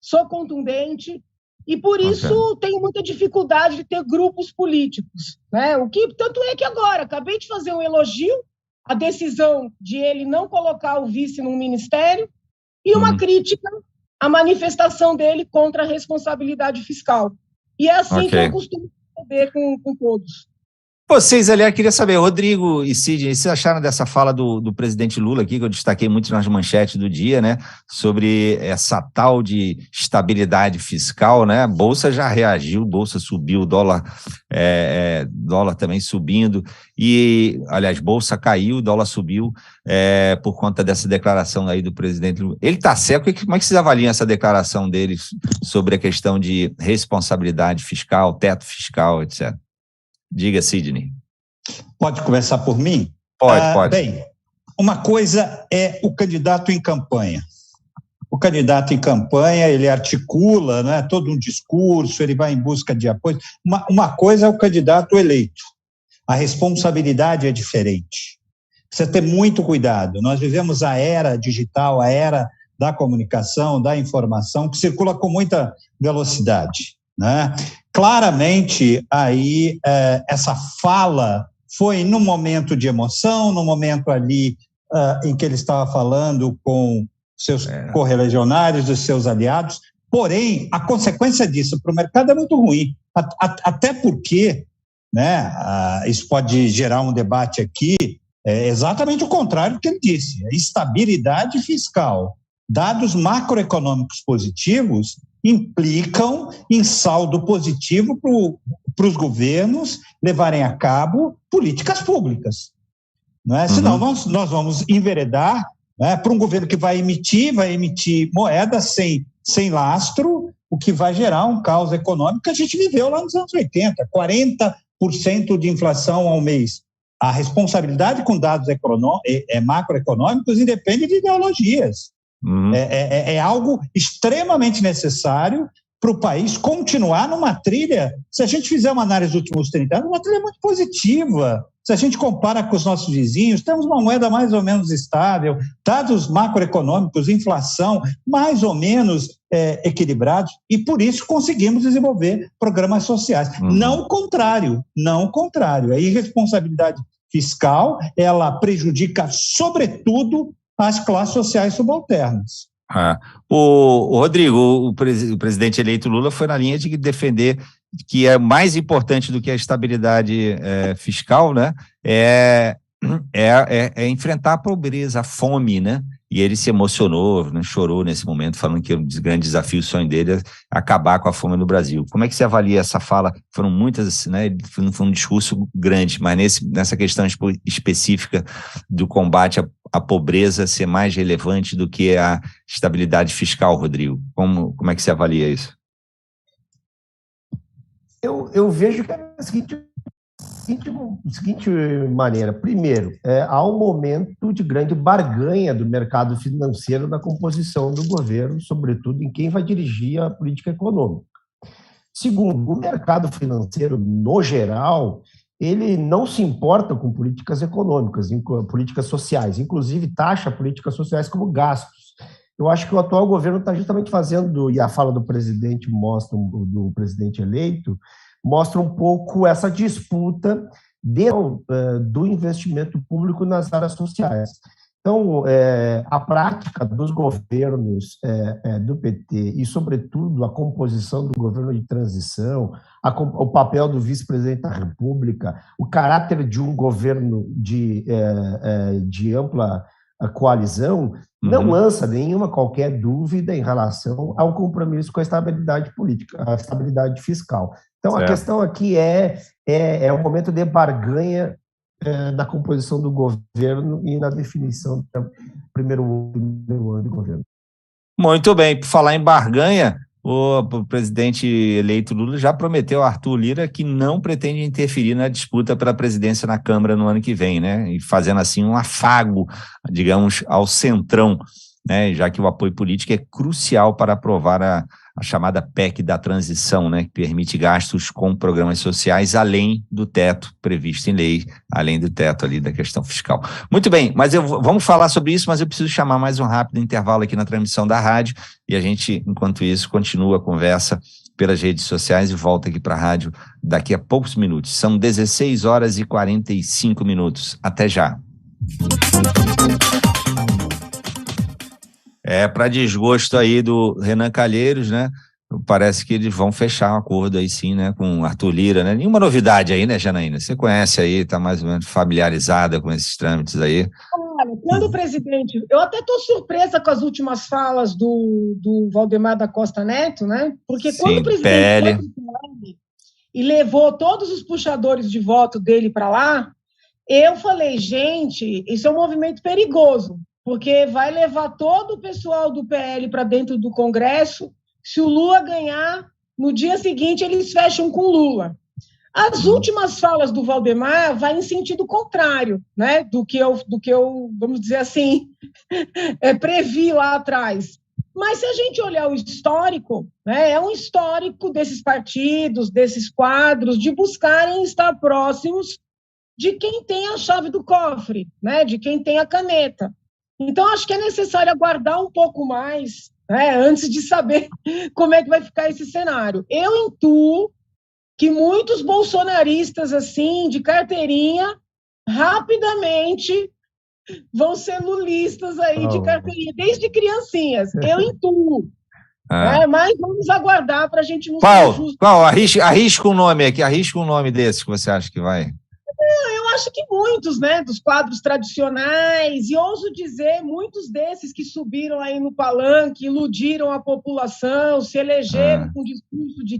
sou contundente, e por isso tenho muita dificuldade de ter grupos políticos, né? O que, tanto é que agora, acabei de fazer um elogio à decisão de ele não colocar o vice num ministério, e uma crítica à manifestação dele contra a responsabilidade fiscal. E é assim que eu costumo responder com todos. Vocês, aliás, queria saber, Rodrigo e Sidney, vocês acharam dessa fala do presidente Lula aqui, que eu destaquei muito nas manchetes do dia, né, sobre essa tal de estabilidade fiscal, né? A Bolsa já reagiu, Bolsa subiu, dólar também subindo, e, aliás, Bolsa caiu, dólar subiu por conta dessa declaração aí do presidente Lula. Ele está certo? Como é que vocês avaliam essa declaração dele sobre a questão de responsabilidade fiscal, teto fiscal, etc.? Diga, Sidney. Pode começar por mim? Pode. Bem, uma coisa é o candidato em campanha. O candidato em campanha, ele articula, né, todo um discurso, ele vai em busca de apoio. Uma coisa é o candidato eleito. A responsabilidade é diferente. Precisa ter muito cuidado. Nós vivemos a era digital, a era da comunicação, da informação, que circula com muita velocidade, né? Claramente, aí, essa fala foi num momento de emoção, num momento ali em que ele estava falando com seus correligionários, os seus aliados, porém, a consequência disso para o mercado é muito ruim, até porque, né, isso pode gerar um debate aqui, exatamente o contrário do que ele disse, a estabilidade fiscal, dados macroeconômicos positivos, implicam em saldo positivo para os governos levarem a cabo políticas públicas. Não é? Senão nós vamos enveredar, né, para um governo que vai emitir moeda sem lastro, o que vai gerar um caos econômico que a gente viveu lá nos anos 80, 40% de inflação ao mês. A responsabilidade com dados macroeconômicos independe de ideologias. É algo extremamente necessário para o país continuar numa trilha, se a gente fizer uma análise dos últimos 30 anos, uma trilha muito positiva. Se a gente compara com os nossos vizinhos, temos uma moeda mais ou menos estável, dados macroeconômicos, inflação mais ou menos equilibrados, e por isso conseguimos desenvolver programas sociais. Não o contrário. A irresponsabilidade fiscal, ela prejudica, sobretudo, as classes sociais subalternas. O Rodrigo, o presidente eleito Lula foi na linha de defender que é mais importante do que a estabilidade fiscal, né? É enfrentar a pobreza, a fome, né? E ele se emocionou, né, chorou nesse momento, falando que um dos grandes desafios, o sonho dele é acabar com a fome no Brasil. Como é que você avalia essa fala? Foram muitas, né? Foi um discurso grande, mas nessa questão específica do combate à pobreza ser mais relevante do que a estabilidade fiscal, Rodrigo. Como é que você avalia isso? Eu vejo que é a seguinte maneira. Primeiro, há um momento de grande barganha do mercado financeiro na composição do governo, sobretudo em quem vai dirigir a política econômica. Segundo, o mercado financeiro, no geral, ele não se importa com políticas econômicas, políticas sociais, inclusive taxa políticas sociais como gastos. Eu acho que o atual governo está justamente fazendo, e a fala do presidente do presidente eleito, mostra um pouco essa disputa do investimento público nas áreas sociais. Então, a prática dos governos do PT e, sobretudo, a composição do governo de transição, o papel do vice-presidente da República, o caráter de um governo de ampla coalizão, não lança nenhuma qualquer dúvida em relação ao compromisso com a estabilidade política, a estabilidade fiscal. Então, certo. A questão aqui é um momento de barganha na composição do governo e na definição do primeiro ano de governo. Muito bem, por falar em barganha, o presidente eleito Lula já prometeu a Arthur Lira que não pretende interferir na disputa pela presidência na Câmara no ano que vem, né? E fazendo assim um afago, digamos, ao centrão, né? Já que o apoio político é crucial para aprovar a chamada PEC da transição, né? Que permite gastos com programas sociais além do teto previsto em lei, além do teto ali da questão fiscal. Muito bem, mas vamos falar sobre isso, mas eu preciso chamar mais um rápido intervalo aqui na transmissão da rádio e a gente, enquanto isso, continua a conversa pelas redes sociais e volta aqui para a rádio daqui a poucos minutos. São 16h45. Até já. Para desgosto aí do Renan Calheiros, né? Parece que eles vão fechar um acordo aí sim, né? Com Arthur Lira, né? Nenhuma novidade aí, né, Janaína? Você conhece aí, está mais ou menos familiarizada com esses trâmites aí. Olha, quando o presidente... Eu até estou surpresa com as últimas falas do Valdemar da Costa Neto, né? Porque sim, quando o presidente foi e levou todos os puxadores de voto dele para lá, eu falei, gente, isso é um movimento perigoso, porque vai levar todo o pessoal do PL para dentro do Congresso. Se o Lula ganhar, no dia seguinte eles fecham com o Lula. As últimas falas do Valdemar vai em sentido contrário, né, do que eu, vamos dizer assim, previ lá atrás. Mas se a gente olhar o histórico, né, é um histórico desses partidos, desses quadros, de buscarem estar próximos de quem tem a chave do cofre, né, de quem tem a caneta. Então, acho que é necessário aguardar um pouco mais, né, antes de saber como é que vai ficar esse cenário. Eu intuo que muitos bolsonaristas, assim, de carteirinha, rapidamente vão ser lulistas aí de carteirinha, desde criancinhas. Eu intuo. Mas vamos aguardar para a gente não ser justo. Qual? Arrisca um nome aqui, arrisca um nome desse que você acha que vai... Eu acho que muitos, né, dos quadros tradicionais, e ouso dizer, muitos desses que subiram aí no palanque, iludiram a população, se elegeram com o discurso de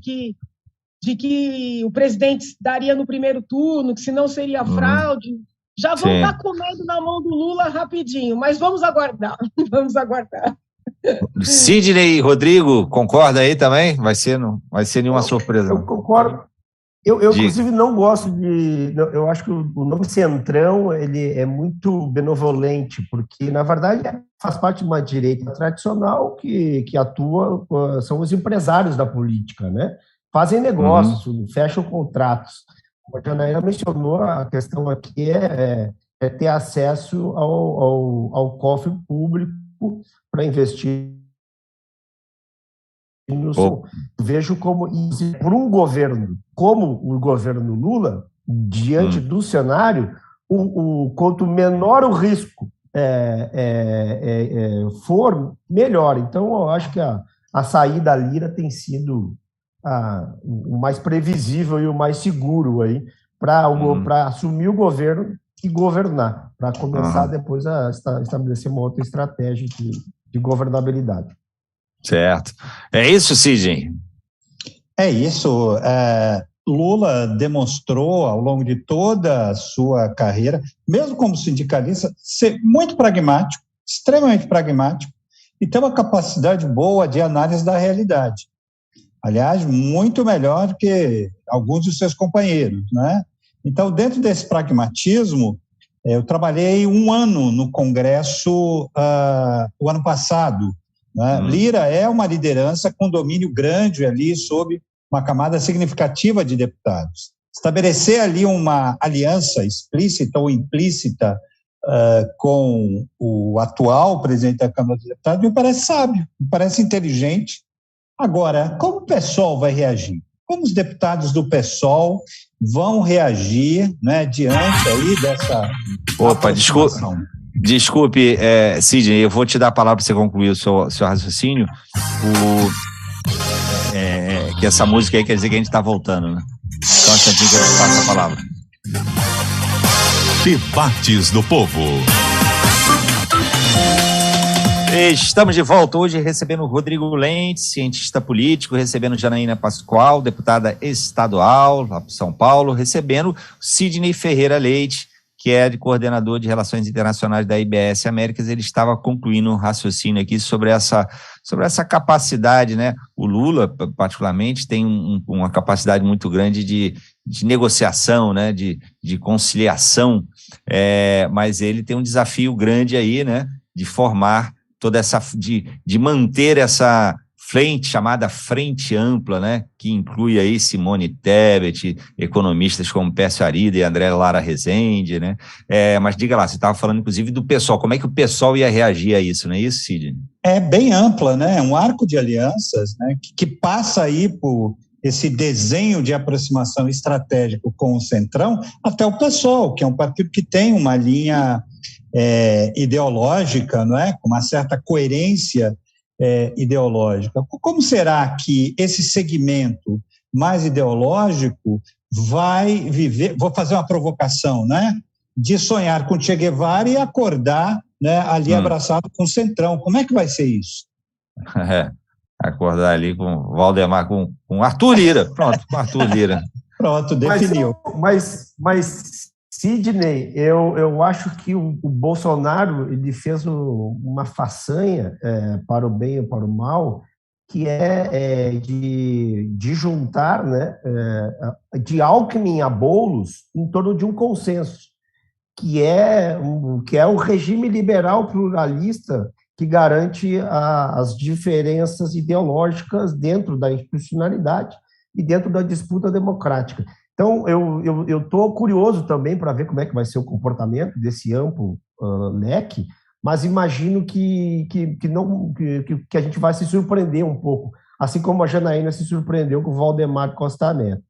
que o presidente daria no primeiro turno, que senão seria fraude, já vão estar comendo na mão do Lula rapidinho, mas vamos aguardar, vamos aguardar. Sidney e Rodrigo, concorda aí também? Vai ser nenhuma surpresa. Eu concordo. Eu inclusive, não gosto de... Eu acho que o nome Centrão ele é muito benevolente, porque, na verdade, faz parte de uma direita tradicional que atua... São os empresários da política, né? Fazem negócios, fecham contratos. Como a Janaína mencionou, a questão aqui é ter acesso ao cofre público para investir. Vejo como, por um governo como o governo Lula, diante do cenário, quanto menor o risco for, melhor. Então, eu acho que a saída da Lira tem sido o mais previsível e o mais seguro aí para assumir o governo e governar, para começar depois a estabelecer uma outra estratégia de governabilidade. Certo. É isso, Sidney? É isso. Lula demonstrou, ao longo de toda a sua carreira, mesmo como sindicalista, ser muito pragmático, extremamente pragmático, e ter uma capacidade boa de análise da realidade. Aliás, muito melhor do que alguns dos seus companheiros, né? Então, dentro desse pragmatismo, eu trabalhei 1 ano no Congresso o ano passado. Lira é uma liderança com domínio grande ali sobre uma camada significativa de deputados. Estabelecer ali uma aliança explícita ou implícita com o atual presidente da Câmara dos Deputados me parece sábio, me parece inteligente. Agora, como o PSOL vai reagir? Como os deputados do PSOL vão reagir, né, diante aí dessa... Desculpe, Sidney, eu vou te dar a palavra para você concluir o seu raciocínio. Que essa música aí quer dizer que a gente está voltando, né? Então, assim que eu te passo a palavra. Debates do Povo. Estamos de volta hoje recebendo o Rodrigo Lentz, cientista político, recebendo Janaína Pascoal, deputada estadual lá para São Paulo, recebendo Sidney Ferreira Leite, que é coordenador de Relações Internacionais da IBS Américas. Ele estava concluindo um raciocínio aqui sobre essa capacidade, né? O Lula, particularmente, tem uma capacidade muito grande de negociação, né? De conciliação, mas ele tem um desafio grande aí, né? De formar toda essa, de manter essa frente, chamada Frente Ampla, né, que inclui aí Simone Tebet, economistas como Pércio Arida e André Lara Rezende, né, mas diga lá, você estava falando inclusive do PSOL, como é que o PSOL ia reagir a isso, não é isso, Sidney? É bem ampla, né, um arco de alianças, né, que passa aí por esse desenho de aproximação estratégico com o Centrão, até o PSOL, que é um partido que tem uma linha ideológica, não é? Com uma certa coerência ideológica. Como será que esse segmento mais ideológico vai viver? Vou fazer uma provocação, né? De sonhar com Che Guevara e acordar, né, ali abraçado com o Centrão. Como é que vai ser isso? Acordar ali com Valdemar, com Arthur Lira. Pronto, com Arthur Lira. Pronto, definiu. Mas Sidney, eu acho que o Bolsonaro ele fez uma façanha para o bem e para o mal, que de juntar, né, de Alckmin a Boulos em torno de um consenso, que é o regime liberal pluralista que garante as diferenças ideológicas dentro da institucionalidade e dentro da disputa democrática. Então, eu estou curioso também para ver como é que vai ser o comportamento desse amplo leque, mas imagino que a gente vai se surpreender um pouco, assim como a Janaína se surpreendeu com o Valdemar Costa Neto.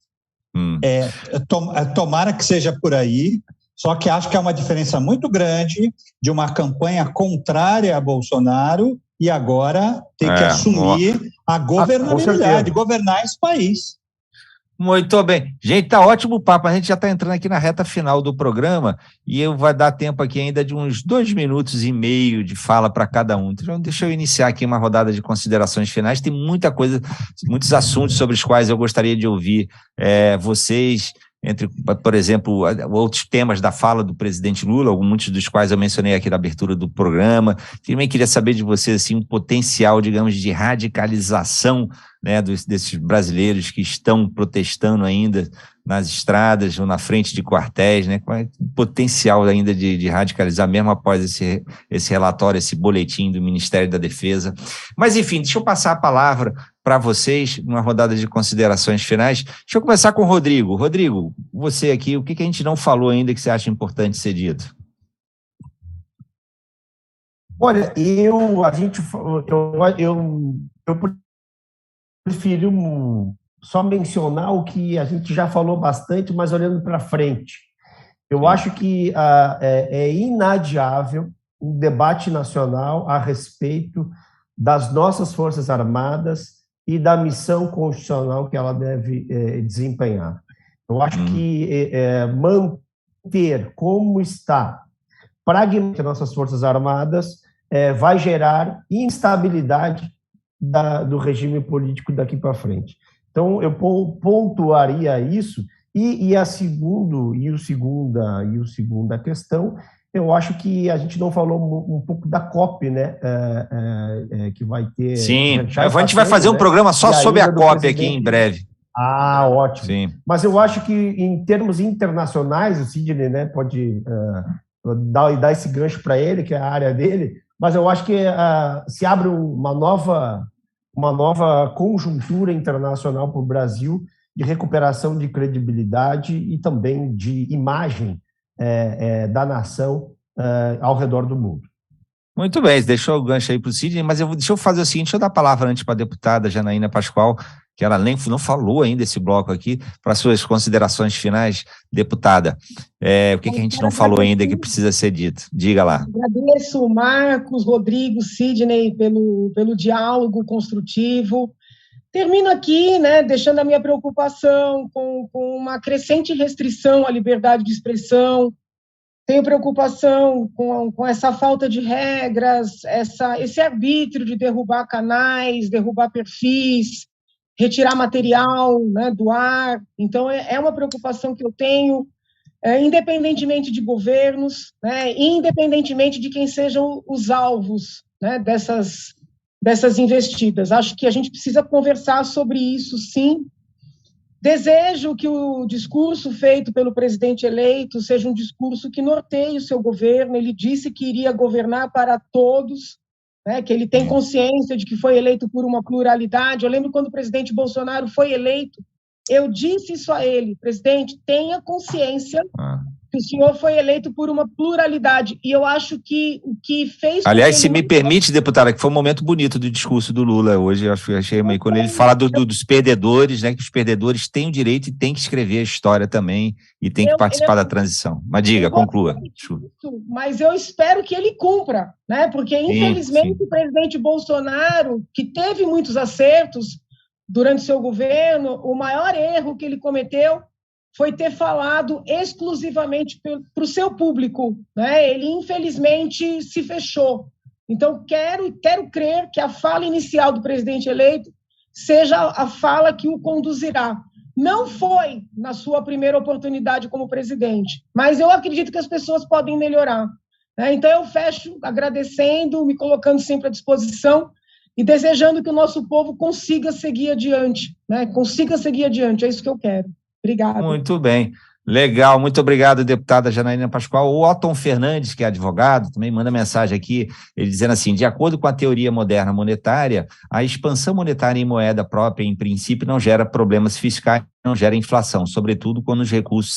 Tomara que seja por aí, só que acho que há uma diferença muito grande de uma campanha contrária a Bolsonaro e agora ter que assumir a governabilidade, governar esse país. Muito bem. Gente, tá ótimo o papo. A gente já está entrando aqui na reta final do programa e vai dar tempo aqui ainda de uns 2,5 minutos de fala para cada um. Então, deixa eu iniciar aqui uma rodada de considerações finais. Tem muita coisa, muitos assuntos sobre os quais eu gostaria de ouvir vocês, entre, por exemplo, outros temas da fala do presidente Lula, muitos dos quais eu mencionei aqui na abertura do programa. Também queria saber de vocês assim, um potencial, digamos, de radicalização, né, desses brasileiros que estão protestando ainda nas estradas ou na frente de quartéis, né, qual é o potencial ainda de radicalizar mesmo após esse relatório, esse boletim do Ministério da Defesa. Mas, enfim, deixa eu passar a palavra para vocês, uma rodada de considerações finais. Deixa eu começar com o Rodrigo. Rodrigo, você aqui, o que a gente não falou ainda que você acha importante ser dito? Olha, eu prefiro só mencionar o que a gente já falou bastante, mas olhando para frente. Eu acho que é inadiável um debate nacional a respeito das nossas Forças Armadas e da missão constitucional que ela deve desempenhar. Eu acho que manter como está pragmaticamente nossas Forças Armadas vai gerar instabilidade do regime político daqui para frente. Então, eu pontuaria isso, e a segunda questão, eu acho que a gente não falou um pouco da COP, né, que vai ter... Sim, a gente vai fazer um programa só sobre a COP aqui em breve. Ah, ótimo. Sim. Mas eu acho que, em termos internacionais, o Sidney, né, pode dar esse gancho para ele, que é a área dele, mas eu acho que se abre uma nova conjuntura internacional para o Brasil de recuperação de credibilidade e também de imagem da nação ao redor do mundo. Muito bem, deixou o gancho aí para o Sidney, mas deixa eu fazer o seguinte, deixa eu dar a palavra antes para a deputada Janaína Pascoal, que ela nem não falou ainda esse bloco aqui, para suas considerações finais, deputada. O que a gente não falou ainda que precisa ser dito? Diga lá. Agradeço Marcos, Rodrigo, Sidney pelo diálogo construtivo. Termino aqui, né, deixando a minha preocupação com uma crescente restrição à liberdade de expressão. Tenho preocupação com essa falta de regras, esse arbítrio de derrubar canais, derrubar perfis, retirar material, né, do ar. Então, é uma preocupação que eu tenho, independentemente de governos, né, independentemente de quem sejam os alvos, né, dessas investidas. Acho que a gente precisa conversar sobre isso, sim. Desejo que o discurso feito pelo presidente eleito seja um discurso que norteie o seu governo. Ele disse que iria governar para todos, né, que ele tem consciência de que foi eleito por uma pluralidade. Eu lembro quando o presidente Bolsonaro foi eleito, eu disse isso a ele: presidente, tenha consciência que o senhor foi eleito por uma pluralidade. E eu acho que o que fez... Aliás, se me permite, deputada, que foi um momento bonito do discurso do Lula hoje, eu achei meio... Quando ele fala dos perdedores, né, que os perdedores têm o direito e têm que escrever a história também, e têm que participar da transição. Mas diga, conclua. Mas eu espero que ele cumpra, né, porque infelizmente o presidente Bolsonaro, que teve muitos acertos durante seu governo, o maior erro que ele cometeu foi ter falado exclusivamente para o seu público, né? Ele, infelizmente, se fechou. Então, quero crer que a fala inicial do presidente eleito seja a fala que o conduzirá. Não foi na sua primeira oportunidade como presidente, mas eu acredito que as pessoas podem melhorar, né? Então, eu fecho agradecendo, me colocando sempre à disposição e desejando que o nosso povo consiga seguir adiante, né? Consiga seguir adiante, é isso que eu quero. Obrigado. Muito bem. Legal, muito obrigado, deputada Janaína Pascoal. O Otton Fernandes, que é advogado, também manda mensagem aqui, ele dizendo assim: de acordo com a teoria moderna monetária, a expansão monetária em moeda própria, em princípio, não gera problemas fiscais, não gera inflação, sobretudo quando os recursos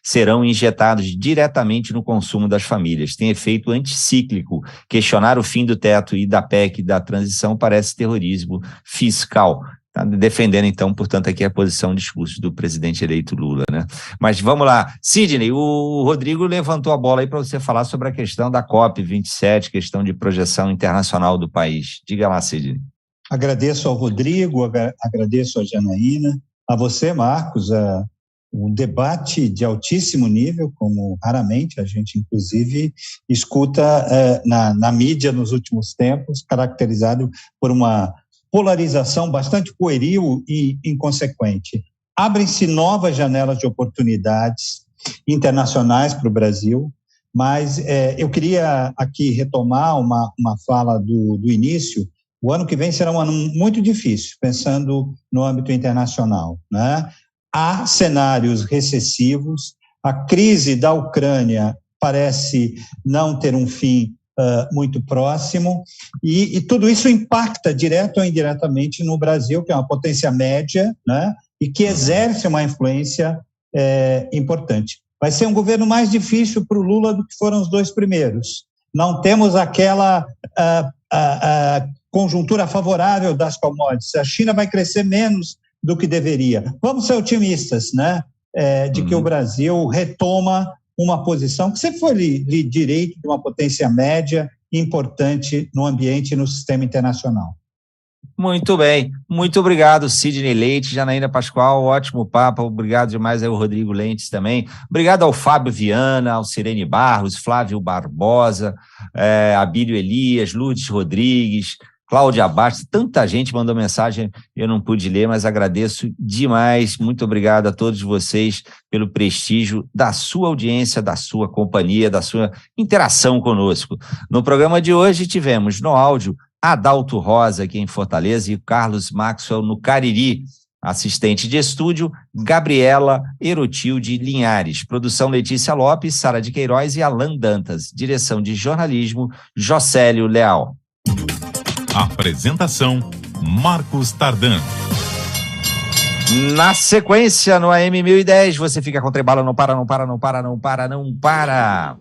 serão injetados diretamente no consumo das famílias. Tem efeito anticíclico. Questionar o fim do teto e da PEC da transição parece terrorismo fiscal. Está defendendo, então, portanto, aqui a posição, discurso do presidente eleito Lula, né? Mas vamos lá. Sidney, o Rodrigo levantou a bola aí para você falar sobre a questão da COP27, questão de projeção internacional do país. Diga lá, Sidney. Agradeço ao Rodrigo, agradeço a Janaína, a você, Marcos, um debate de altíssimo nível, como raramente a gente, inclusive, escuta na mídia nos últimos tempos, caracterizado por uma polarização bastante pueril e inconsequente. Abrem-se novas janelas de oportunidades internacionais para o Brasil, mas eu queria aqui retomar uma fala do início. O ano que vem será um ano muito difícil, pensando no âmbito internacional, né? Há cenários recessivos, a crise da Ucrânia parece não ter um fim muito próximo, e tudo isso impacta direto ou indiretamente no Brasil, que é uma potência média, né, e que exerce uma influência importante. Vai ser um governo mais difícil para o Lula do que foram os dois primeiros. Não temos aquela conjuntura favorável das commodities. A China vai crescer menos do que deveria. Vamos ser otimistas, né, de que o Brasil retoma uma posição que sempre foi de direito de uma potência média importante no ambiente e no sistema internacional. Muito bem, muito obrigado, Sidney Leite, Janaína Pascoal, ótimo papo, obrigado demais ao Rodrigo Lentes também, obrigado ao Fábio Viana, ao Sirene Barros, Flávio Barbosa, Abílio Elias, Lourdes Rodrigues, Cláudia Bastos, tanta gente mandou mensagem, eu não pude ler, mas agradeço demais, muito obrigado a todos vocês pelo prestígio da sua audiência, da sua companhia, da sua interação conosco. No programa de hoje tivemos no áudio Adalto Rosa aqui em Fortaleza e Carlos Maxwell no Cariri, assistente de estúdio Gabriela Erotilde Linhares, produção Letícia Lopes, Sara de Queiroz e Alan Dantas, direção de jornalismo Jocélio Leal. Apresentação Marcos Tardan. Na sequência, no AM 1010, você fica com Trebala, não para, não para, não para, não para, não para.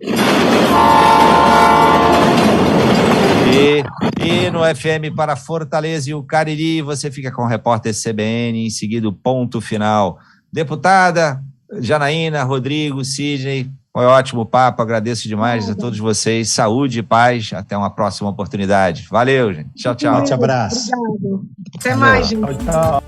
E no FM para Fortaleza e o Cariri, você fica com o repórter CBN, em seguida o ponto final. Deputada Janaína, Rodrigo, Sidney, foi ótimo o papo, agradeço demais a todos vocês. Saúde e paz, até uma próxima oportunidade. Valeu, gente. Tchau, tchau. Forte abraço. Obrigado. Até mais, gente. Tchau.